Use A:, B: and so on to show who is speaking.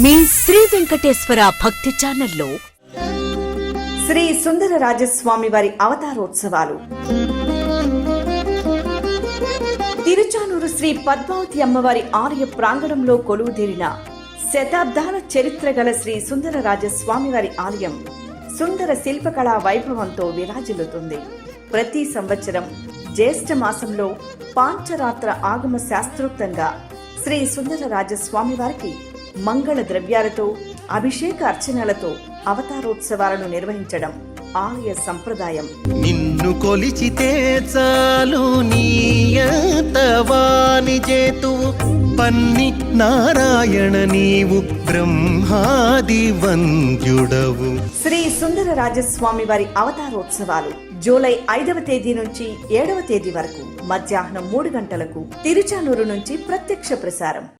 A: మీ శ్రీ వెంకటేశ్వర భక్తి ఛానల్లో
B: శ్రీ సుందర రాజస్వామి వారి అవతారోత్సవాలు. తిరుచానూరు శ్రీ పద్మావతి అమ్మవారి ఆలయ ప్రాంగణంలో కొలువుదీరిన శతాబ్దాల చరిత్ర గల శ్రీ సుందర రాజస్వామి వారి ఆలయం సుందర శిల్పకళా వైభవంతో విరాజిల్లుతుంది. ప్రతి సంవత్సరం జ్యేష్ఠ మాసంలో పాంచరాత్ర ఆగమ శాస్త్రోక్తంగా శ్రీ సుందర రాజస్వామి వారికి మంగళ ద్రవ్యాలతో అభిషేక అర్చనలతో అవతారోత్సవాలను నిర్వహించడం ఆలయ సంప్రదాయం.
C: నిన్ను కొలిచితే చాలు నీయతవాని చేతువు పన్ని నారాయణ నీవు బ్రహ్మాది వంద్యుడవు.
B: శ్రీ సుందర రాజస్వామి వారి అవతారోత్సవాలు జూలై 5వ తేదీ నుంచి 7వ తేదీ వరకు మధ్యాహ్నం 3 గంటలకు తిరుచానూరు నుంచి ప్రత్యక్ష ప్రసారం.